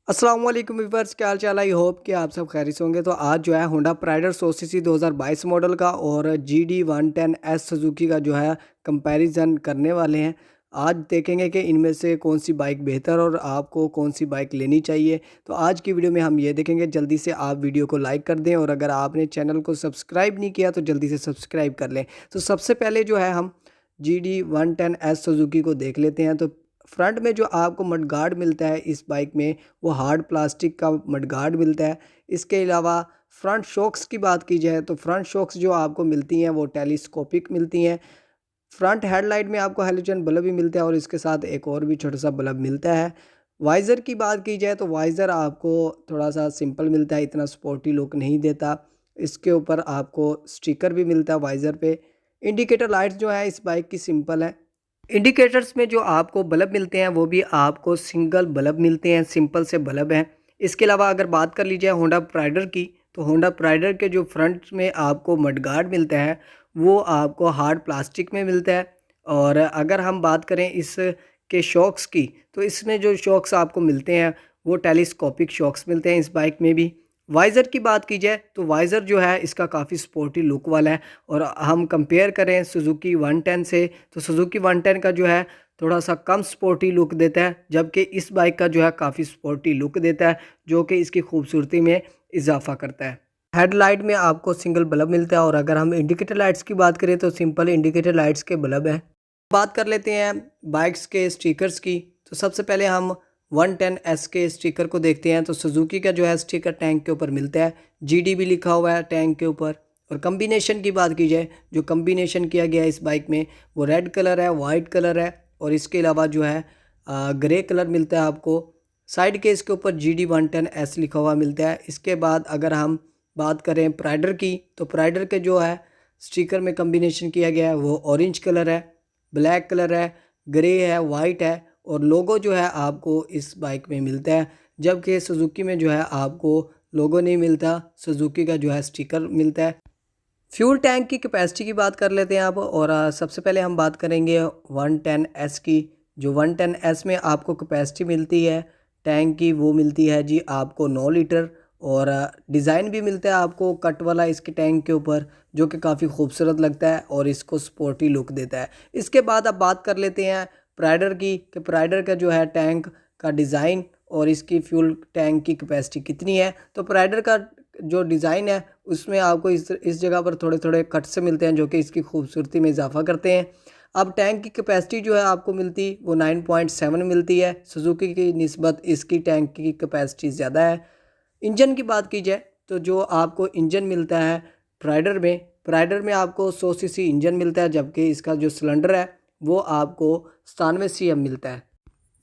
अस्सलाम वालेकुम व्यूअर्स, क्या हाल चाल। आई होप कि आप सब खैरियत से होंगे। तो आज जो है होंडा प्राइडर 100 सीसी 2022 मॉडल का और GD110S सुजुकी का जो है कंपैरिजन करने वाले हैं। आज देखेंगे कि इनमें से कौन सी बाइक बेहतर और आपको कौन सी बाइक लेनी चाहिए। तो आज की वीडियो में हम ये देखेंगे। जल्दी से आप वीडियो को लाइक कर दें और अगर आपने चैनल को सब्सक्राइब नहीं किया तो जल्दी से सब्सक्राइब कर लें। तो सबसे पहले जो है हम GD110S सुजुकी को देख लेते हैं। तो फ्रंट में जो आपको मडगार्ड मिलता है इस बाइक में, वो हार्ड प्लास्टिक का मडगार्ड मिलता है। इसके अलावा फ्रंट शॉक्स की बात की जाए तो फ्रंट शॉक्स जो आपको मिलती हैं वो टेलीस्कोपिक मिलती हैं। फ्रंट हेडलाइट में आपको हैलोजन बल्ब भी मिलता है और इसके साथ एक और भी छोटा सा बल्ब मिलता है। वाइज़र की बात की जाए तो वाइज़र आपको थोड़ा सा सिंपल मिलता है, इतना स्पोर्टी लुक नहीं देता। इसके ऊपर आपको स्टिकर भी मिलता है वाइज़र पे। इंडिकेटर लाइट्स जो है इस बाइक की सिंपल है। इंडिकेटर्स में जो आपको बल्ब मिलते हैं वो भी आपको सिंगल बल्ब मिलते हैं, सिंपल से बल्ब हैं। इसके अलावा अगर बात कर ली जाए होंडा प्राइडर की, तो होंडा प्राइडर के जो फ्रंट में आपको मडगार्ड मिलता है वो आपको हार्ड प्लास्टिक में मिलता है। और अगर हम बात करें इसके शॉक्स की, तो इसमें जो शॉक्स आपको मिलते हैं वो टेलीस्कोपिक शॉक्स मिलते हैं इस बाइक में भी। वाइज़र की बात की जाए तो वाइज़र जो है इसका काफ़ी स्पोर्टी लुक वाला है। और हम कंपेयर करें सुजुकी 110 से, तो सुजुकी 110 का जो है थोड़ा सा कम स्पोर्टी लुक देता है, जबकि इस बाइक का जो है काफ़ी स्पोर्टी लुक देता है, जो कि इसकी खूबसूरती में इजाफा करता है। हेडलाइट में आपको सिंगल बल्ब मिलता है और अगर हम इंडिकेटर लाइट्स की बात करें तो सिंपल इंडिकेटर लाइट्स के बल्ब हैं। बात कर लेते हैं बाइक्स के स्टिकर्स की। तो सबसे पहले हम 110S के स्टिकर को देखते हैं। तो सुजुकी का जो है स्टिकर टैंक के ऊपर मिलता है, GD भी लिखा हुआ है टैंक के ऊपर। और कम्बिनेशन की बात की जाए, जो कम्बिनेशन किया गया है इस बाइक में वो रेड कलर है, वाइट कलर है और इसके अलावा जो है ग्रे कलर मिलता है आपको। साइड के इसके ऊपर GD110S लिखा हुआ मिलता है। इसके बाद अगर हम बात करें प्राइडर की, तो प्राइडर के जो है स्टिकर में कम्बिनेशन किया गया है वो ऑरेंज कलर है, ब्लैक कलर है, ग्रे है, वाइट है और लोगो जो है आपको इस बाइक में मिलता है। जबकि सुजुकी में जो है आपको लोगो नहीं मिलता, सुजुकी का जो है स्टिकर मिलता है। फ्यूल टैंक की कैपेसिटी की बात कर लेते हैं आप। और सबसे पहले हम बात करेंगे 110S की। जो 110S में आपको कैपेसिटी मिलती है टैंक की, वो मिलती है जी आपको 9 लीटर। और डिज़ाइन भी मिलता है आपको कट वाला इसके टैंक के ऊपर, जो कि काफ़ी खूबसूरत लगता है और इसको स्पोर्टी लुक देता है। इसके बाद अब बात कर लेते हैं प्राइडर की, कि प्राइडर का जो है टैंक का डिज़ाइन और इसकी फ्यूल टैंक की कैपेसिटी कितनी है। तो प्राइडर का जो डिज़ाइन है उसमें आपको इस जगह पर थोड़े थोड़े कट से मिलते हैं, जो कि इसकी खूबसूरती में इजाफा करते हैं। अब टैंक की कैपेसिटी जो है आपको मिलती वो 9.7 मिलती है। सुजुकी की निस्बत इसकी टैंक की कैपेसिटी ज़्यादा है। इंजन की बात की जाए तो जो आपको इंजन मिलता है प्राइडर में आपको 100 सीसी इंजन मिलता है, जबकि इसका जो सिलेंडर है वो आपको 97 CM मिलता है।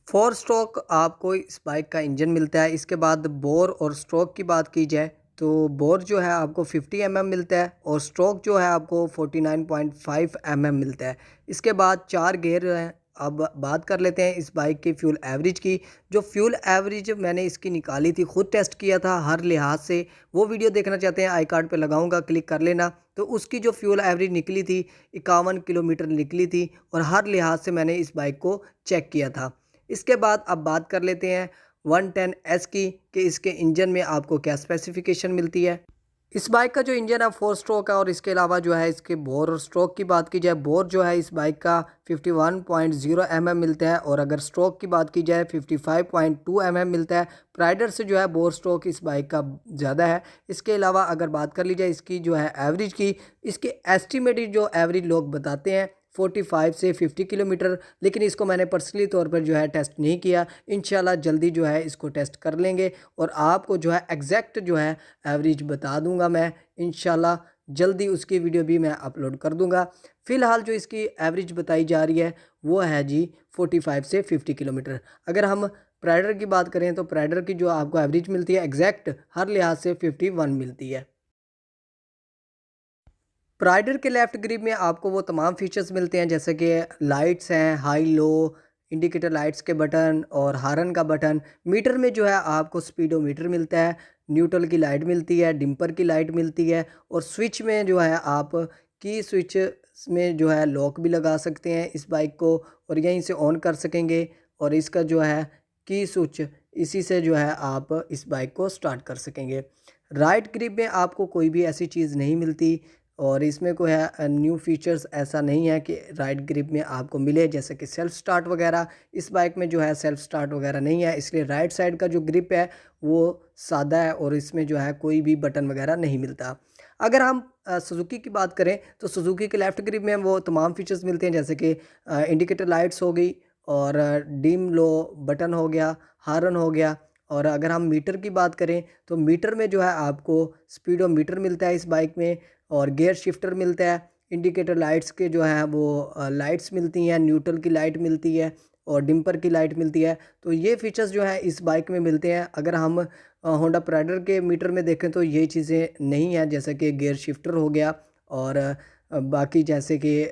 4 स्ट्रोक आपको इस बाइक का इंजन मिलता है। इसके बाद बोर और स्ट्रोक की बात की जाए तो बोर जो है आपको 50 mm मिलता है और स्ट्रोक जो है आपको 49.5 mm मिलता है। इसके बाद 4 गियर हैं। अब बात कर लेते हैं इस बाइक की फ्यूल एवरेज की। जो फ्यूल एवरेज मैंने इसकी निकाली थी, खुद टेस्ट किया था हर लिहाज से, वो वीडियो देखना चाहते हैं आई कार्ड पे लगाऊंगा, क्लिक कर लेना। तो उसकी जो फ्यूल एवरेज निकली थी 51 किलोमीटर निकली थी और हर लिहाज से मैंने इस बाइक को चेक किया था। इसके बाद अब बात कर लेते हैं 110S की, कि इसके इंजन में आपको क्या स्पेसिफिकेशन मिलती है। इस बाइक का जो इंजन है 4 स्ट्रोक है और इसके अलावा जो है इसके बोर और स्ट्रोक की बात की जाए, बोर जो है इस बाइक का 51.0 mm मिलता है और अगर स्ट्रोक की बात की जाए 55.2 mm मिलता है। प्राइडर से जो है बोर स्ट्रोक इस बाइक का ज़्यादा है। इसके अलावा अगर बात कर ली जाए इसकी जो है एवरेज की, इसके एस्टिमेटेड जो एवरेज लोग बताते हैं 45 से 50 किलोमीटर, लेकिन इसको मैंने पर्सनली तौर पर जो है टेस्ट नहीं किया। इंशाल्लाह जल्दी जो है इसको टेस्ट कर लेंगे और आपको जो है एग्जैक्ट जो है एवरेज बता दूंगा मैं। इंशाल्लाह जल्दी उसकी वीडियो भी मैं अपलोड कर दूंगा। फ़िलहाल जो इसकी एवरेज बताई जा रही है वो है जी 45 से 50 किलोमीटर। अगर हम प्राइडर की बात करें तो प्राइडर की जो आपको एवरेज मिलती है एग्जैक्ट हर लिहाज से 51 मिलती है। प्राइडर के लेफ़्ट ग्रिप में आपको वो तमाम फीचर्स मिलते हैं, जैसे कि लाइट्स हैं, हाई लो, इंडिकेटर लाइट्स के बटन और हॉर्न का बटन। मीटर में जो है आपको स्पीडोमीटर मिलता है, न्यूट्रल की लाइट मिलती है, डिम्पर की लाइट मिलती है और स्विच में जो है आप की स्विच में जो है लॉक भी लगा सकते हैं इस बाइक को और यहीं से ऑन कर सकेंगे। और इसका जो है की स्विच इसी से जो है आप इस बाइक को स्टार्ट कर सकेंगे। राइट ग्रिप में आपको कोई भी ऐसी चीज़ नहीं मिलती और इसमें कोई है न्यू फीचर्स ऐसा नहीं है कि राइट ग्रिप में आपको मिले, जैसे कि सेल्फ़ स्टार्ट वगैरह। इस बाइक में जो है सेल्फ़ स्टार्ट वगैरह नहीं है, इसलिए राइट साइड का जो ग्रिप है वो सादा है और इसमें जो है कोई भी बटन वगैरह नहीं मिलता। अगर हम सुज़ुकी की बात करें तो सुज़ुकी के लेफ़्ट ग्रिप में वो तमाम फीचर्स मिलते हैं, जैसे कि इंडिकेटर लाइट्स हो गई और डिम लो बटन हो गया, हॉर्न हो गया। और अगर हम मीटर की बात करें तो मीटर में जो है आपको स्पीडोमीटर मिलता है इस बाइक में और गियर शिफ्टर मिलता है। इंडिकेटर लाइट्स के जो है वो लाइट्स मिलती हैं, न्यूट्रल की लाइट मिलती है और डिम्पर की लाइट मिलती है। तो ये फीचर्स जो है इस बाइक में मिलते हैं। अगर हम होंडा प्राइडर के मीटर में देखें तो ये चीज़ें नहीं हैं, जैसे कि गियर शिफ्टर हो गया और बाकी जैसे कि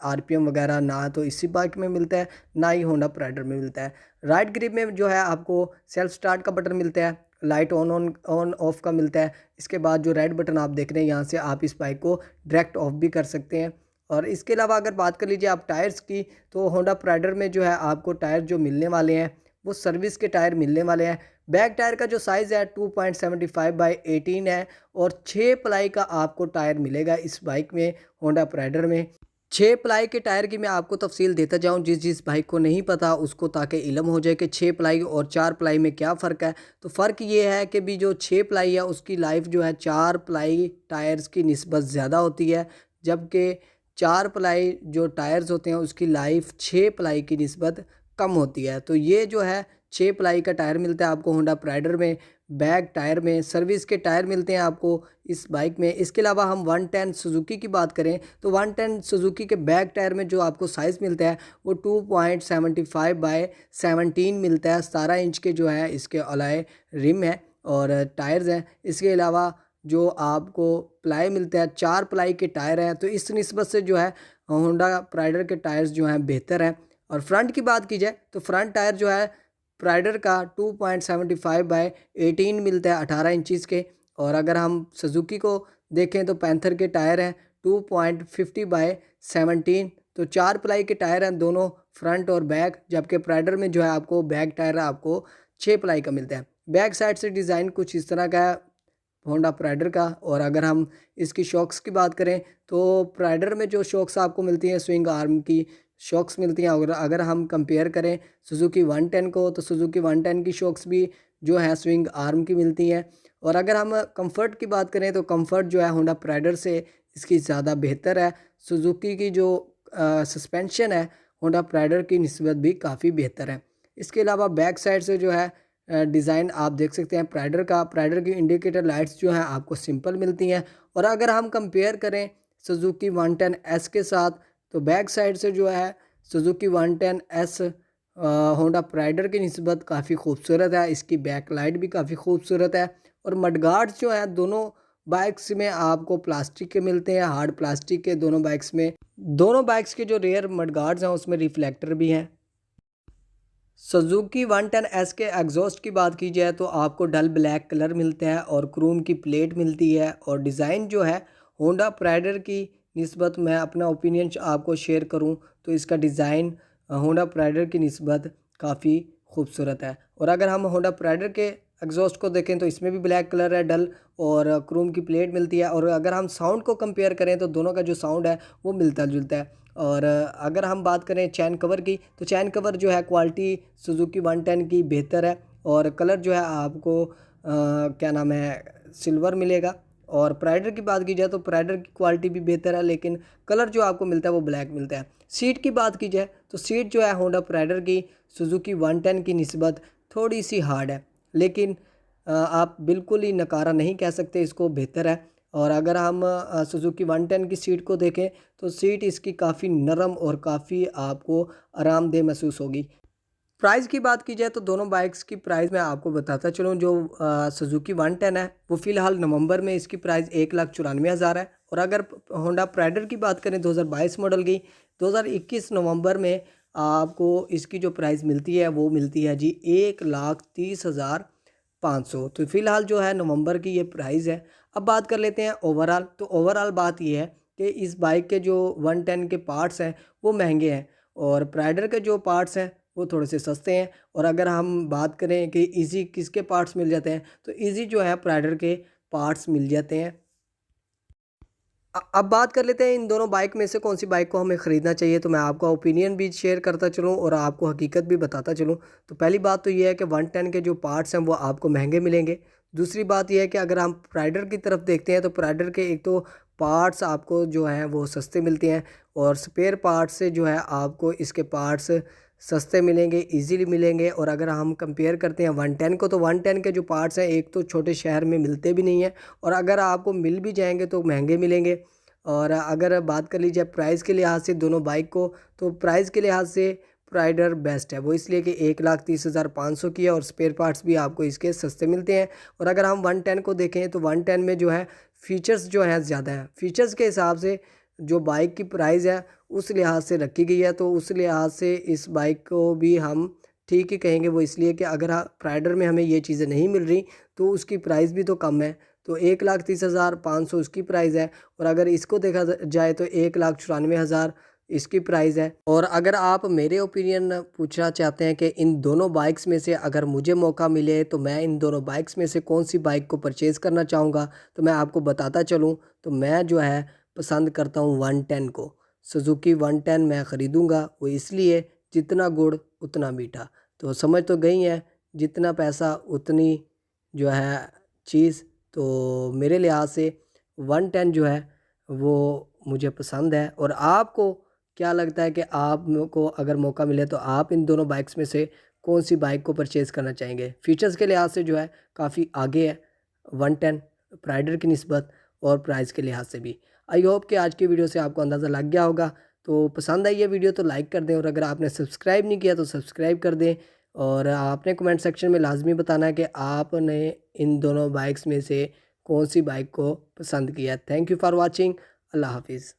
आरपीएम वगैरह ना तो इसी बाइक में मिलता है, ना ही होंडा प्राइडर में मिलता है। राइट ग्रिप में जो है आपको सेल्फ स्टार्ट का बटन मिलता है, लाइट ऑन ऑफ का मिलता है। इसके बाद जो रेड बटन आप देख रहे हैं यहाँ से आप इस बाइक को डायरेक्ट ऑफ भी कर सकते हैं। और इसके अलावा अगर बात कर लीजिए आप टायर्स की, तो होंडा प्राइडर में जो है आपको टायर जो मिलने वाले हैं वो सर्विस के टायर मिलने वाले हैं। बैक टायर का जो साइज़ है 2.75/18 है और 6 प्लाई का आपको टायर मिलेगा इस बाइक में, होंडा प्राइडर में। 6 प्लाई के टायर की मैं आपको तफसील देता जाऊं, जिस बाइक को नहीं पता उसको, ताकि इल्म हो जाए कि 6 प्लाई और 4 प्लाई में क्या फ़र्क है। तो फ़र्क ये है कि भी जो 6 प्लाई है उसकी लाइफ जो है 4 प्लाई टायर्स की निस्बत ज़्यादा होती है, जबकि 4 प्लाई जो टायर्स होते हैं उसकी लाइफ 6 प्लाई की निस्बत कम होती है। तो ये जो है 6 प्लाई का टायर मिलता है आपको होंडा प्राइडर में। बैक टायर में सर्विस के टायर मिलते हैं आपको इस बाइक में। इसके अलावा हम 110 सुजुकी की बात करें तो 110 सुजुकी के बैक टायर में जो आपको साइज़ मिलता है वो 2.75/17 मिलता है। 17 इंच के जो है इसके अलॉय रिम है और टायर्स हैं। इसके अलावा जो आपको प्लाई मिलता है 4 प्लाई के टायर हैं, तो इस निस्बत से जो है होंडा प्राइडर के टायर्स जो हैं बेहतर हैं। और फ्रंट की बात की जाए तो फ्रंट टायर जो है प्राइडर का 2.75/18 मिलता है, 18 इंचज़ के। और अगर हम सुजुकी को देखें तो पैंथर के टायर हैं 2.50/17, तो 4 प्लाई के टायर हैं दोनों फ्रंट और बैक, जबकि प्राइडर में जो है आपको बैक टायर आपको 6 प्लाई का मिलता है। बैक साइड से डिज़ाइन कुछ इस तरह का है होंडा प्राइडर का। और अगर हम इसकी शॉक्स की बात करें तो प्राइडर में जो शॉक्स आपको मिलती हैं स्विंग आर्म की शॉक्स मिलती हैं। अगर अगर हम कंपेयर करें सुजुकी 110 को, तो सुजुकी 110 की शॉक्स भी जो है स्विंग आर्म की मिलती हैं। और अगर हम कंफर्ट की बात करें तो कंफर्ट जो है होंडा प्राइडर से इसकी ज़्यादा बेहतर है। सुजुकी की जो सस्पेंशन है होंडा प्राइडर की निस्बत भी काफ़ी बेहतर है। इसके अलावा बैक साइड से जो है डिज़ाइन आप देख सकते हैं प्राइडर का। प्राइडर की इंडिकेटर लाइट्स जो हैं आपको सिंपल मिलती हैं। और अगर हम कंपेयर करें सुजुकी 110S के साथ, तो बैक साइड से जो है सुजुकी 110S होंडा प्राइडर की निस्बत काफ़ी खूबसूरत है। इसकी बैक लाइट भी काफ़ी खूबसूरत है। और मडगार्ड्स जो है दोनों बाइक्स में आपको प्लास्टिक के मिलते हैं, हार्ड प्लास्टिक के दोनों बाइक्स में। दोनों बाइक्स के जो रेयर मडगार्ड्स हैं उसमें रिफ्लेक्टर भी हैं। सुजुकी 110S के एग्जॉस्ट की बात की जाए तो आपको डल ब्लैक कलर मिलता है और क्रोम की प्लेट मिलती है। और डिज़ाइन जो है होंडा प्राइडर की निस्बत, मैं अपना ओपिनियन आपको शेयर करूं तो इसका डिज़ाइन होंडा प्राइडर की निस्बत काफ़ी खूबसूरत है। और अगर हम होंडा प्राइडर के एग्जॉस्ट को देखें तो इसमें भी ब्लैक कलर है डल और क्रोम की प्लेट मिलती है। और अगर हम साउंड को कंपेयर करें तो दोनों का जो साउंड है वो मिलता जुलता है। और अगर हम बात करें चैन कवर की, तो चैन कवर जो है क्वालिटी सुजुकी 110 की बेहतर है और कलर जो है आपको क्या नाम है सिल्वर मिलेगा। और प्राइडर की बात की जाए तो प्राइडर की क्वालिटी भी बेहतर है, लेकिन कलर जो आपको मिलता है वो ब्लैक मिलता है। सीट की बात की जाए तो सीट जो है होंडा प्राइडर की सुजुकी 110 की निस्बत थोड़ी सी हार्ड है, लेकिन आप बिल्कुल ही नकारा नहीं कह सकते, इसको बेहतर है। और अगर हम सुजुकी 110 की सीट को देखें तो सीट इसकी काफ़ी नरम और काफ़ी आपको आरामदेह महसूस होगी। प्राइस की बात की जाए तो दोनों बाइक्स की प्राइस मैं आपको बताता चलूँ। जो सुजुकी 110 है वो फ़िलहाल नवंबर में इसकी प्राइस 1,94,000 है। और अगर होंडा प्राइडर की बात करें 2022 मॉडल की, 2021 नवंबर में आपको इसकी जो प्राइस मिलती है वो मिलती है जी 1,30,500। तो फ़िलहाल जो है नवंबर की ये प्राइस है। अब बात कर लेते हैं ओवरऑल। तो ओवरऑल बात ये है कि इस बाइक के जो 110 के पार्ट्स हैं वो महंगे हैं और प्राइडर के जो पार्ट्स हैं वो थोड़े से सस्ते हैं। और अगर हम बात करें कि ईज़ी किसके पार्ट्स मिल जाते हैं, तो ईज़ी जो है प्राइडर के पार्ट्स मिल जाते हैं। अब बात कर लेते हैं इन दोनों बाइक में से कौन सी बाइक को हमें ख़रीदना चाहिए। तो मैं आपका ओपिनियन भी शेयर करता चलूँ और आपको हकीकत भी बताता चलूँ। तो पहली बात तो ये है कि 110 के जो पार्ट्स हैं वो आपको महंगे मिलेंगे। दूसरी बात ये है कि अगर हम प्राइडर की तरफ देखते हैं तो प्राइडर के एक तो पार्ट्स आपको जो हैं वो सस्ते मिलते हैं, और स्पेयर पार्ट्स से जो है आपको इसके पार्ट्स सस्ते मिलेंगे, ईज़िली मिलेंगे। और अगर हम कंपेयर करते हैं 110 को, तो 110 के जो पार्ट्स हैं एक तो छोटे शहर में मिलते भी नहीं हैं, और अगर आपको मिल भी जाएँगे तो महंगे मिलेंगे। और अगर बात कर ली जाए प्राइस के लिहाज से दोनों बाइक को, तो प्राइस के लिहाज से प्राइडर बेस्ट है। वो इसलिए कि 1,30,500 की है और स्पेयर पार्ट्स भी आपको इसके सस्ते मिलते हैं। और अगर हम 110 को देखें तो 110 में जो है फ़ीचर्स जो हैं ज़्यादा हैं। फ़ीचर्स के हिसाब से जो बाइक की प्राइस है उस लिहाज से रखी गई है, तो उस लिहाज से इस बाइक को भी हम ठीक ही कहेंगे। वो इसलिए कि अगर प्राइडर में हमें ये चीज़ें नहीं मिल रही तो उसकी प्राइस भी तो कम है। तो 1,30,500 उसकी प्राइस है, और अगर इसको देखा जाए तो 1,94,000 इसकी प्राइस है। और अगर आप मेरे ओपिनियन पूछना चाहते हैं कि इन दोनों बाइक्स में से अगर मुझे मौका मिले तो मैं इन दोनों बाइक्स में से कौन सी बाइक को परचेज़ करना चाहूँगा, तो मैं आपको बताता चलूँ। तो मैं जो है पसंद करता हूँ 110 को। सुजुकी 110 मैं ख़रीदूँगा, वो इसलिए जितना गुड़ उतना मीठा। तो समझ तो गई हैं, जितना पैसा उतनी जो है चीज़। तो मेरे लिहाज से 110 जो है वो मुझे पसंद है। और आपको क्या लगता है कि आपको अगर मौका मिले तो आप इन दोनों बाइक्स में से कौन सी बाइक को परचेज़ करना चाहेंगे? फीचर्स के लिहाज से जो है काफ़ी आगे है 110 प्राइडर की निस्बत, और प्राइस के लिहाज से भी। आई होप कि आज की वीडियो से आपको अंदाज़ा लग गया होगा। तो पसंद आई है वीडियो तो लाइक कर दें, और अगर आपने सब्सक्राइब नहीं किया तो सब्सक्राइब कर दें। और आपने कमेंट सेक्शन में लाज़मी बताना है कि आपने इन दोनों बाइक्स में से कौन सी बाइक को पसंद किया। Thank you for watching. अल्लाह हाफिज़।